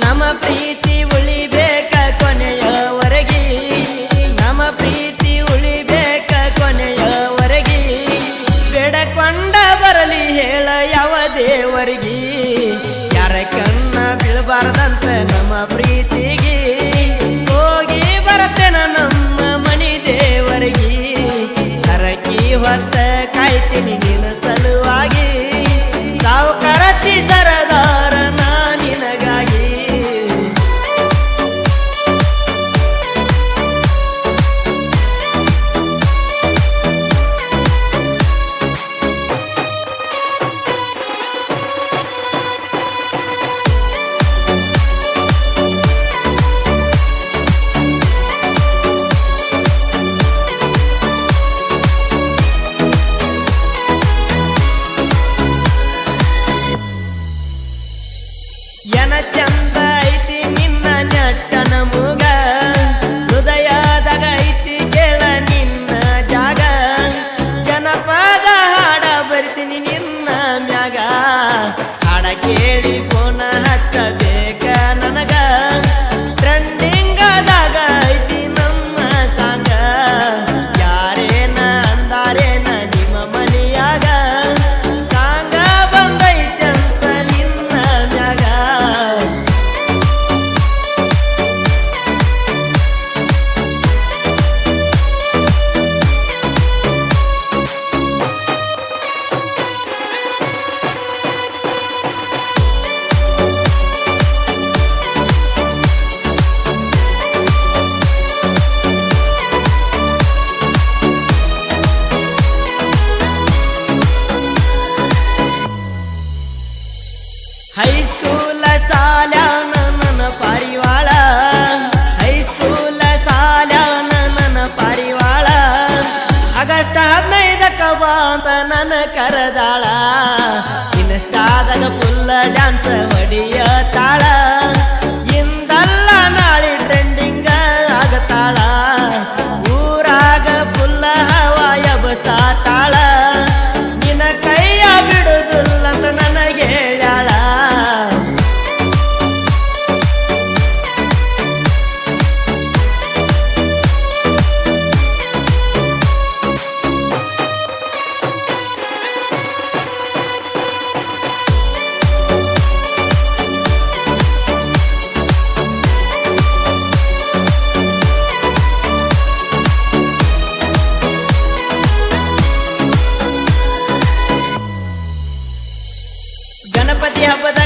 ನಮ್ಮ ಪ್ರೀತಿ ಉಳಿಬೇಕ ಕೊನೆಯವರೆಗೆ, ನಮ್ಮ ಪ್ರೀತಿ ಉಳಿಬೇಕ ಕೊನೆಯವರೆಗೆ, ಬೇಡಕೊಂಡ ಬರಲಿ ಹೇಳ ಯಾವ ದೇವರಿಗೆ, ಯಾರ ಕಣ್ಣ ಬೀಳಬಾರದಂತ ನಮ್ಮ ಪ್ರೀತಿಗೆ, ಹೋಗಿ ಬರತೇನ ನಮ್ಮ ಮನಿ ದೇವರಿಗೆ, ಹರಕಿ ಹೊತ್ತ ಕಾಯ್ತೀನಿ ನಿನ್ನ ಸಲುವಾಗಿ, ಸಾವುಕಾರತಿ ಸರದಾರ ನಾ ನಿನಗಾಗಿ. ಎನ ಚಂದ ಐತಿ ನಿನ್ನ ನೆಟ್ಟನ ಮೂಗ, ಹೃದಯದಾಗ ಐತಿ ಕೇಳ ನಿನ್ನ ಜಾಗ, ಜನಪದ ಹಾಡ ಬರ್ತೀನಿ ನಿನ್ನ ಮ್ಯಾಗ, ಹಾಡ ಕೇಳಿ ಪೋನ ಹಚ್ಚಬೇಕ ನನಗ, ಟ್ರೆಂಡಿಂಗದಾಗ ಐತಿ ನಮ್ಮ ಸಾಂಗ, ಯಾರೇನ ಅಂದಾರೇನ ನಿಮ್ಮ ಮನೆಯಾಗ, ಸಾಂಗ ಬಂದೈತೆ ಅಂತ ನಿನ್ನ ಮ್ಯಾಗ. ಹೈಸ್ಕೂಲ ಸಾಲ್ಯಾನ ನನ್ನ ಪಾರಿವಾಳ, ಹೈಸ್ಕೂಲ ಸಾಲ್ಯಾನ ನನ್ನ ಪಾರಿವಾಳ, ಆಗಸ್ಟ್ 15ಕ್ಕ ಬಾ ಅಂತ ನನ್ನ ಕರೆದಾಳ, ಇನ್ಸ್ಟಾದಾಗ ಫುಲ್ಲ ಡ್ಯಾನ್ಸ್ ಹೊಡಿಯ ತಾಳ, ಇಂದಲ್ಲ ನಾಳೆ ಟ್ರೆಂಡಿಂಗ ಆಗತಾಳ, ಊರಾಗ ಫುಲ್ಲ ಹವಾ ಎಬಸಾತಾಳ, ನಿನ್ನ ಕೈಯ ಬಿಡುದಿಲ್ಲ ಅಂತ ನನಗೆ ಹೇಳ್ಯಾಳ. ಗಣಪತಿ ಹಬ್ಬದ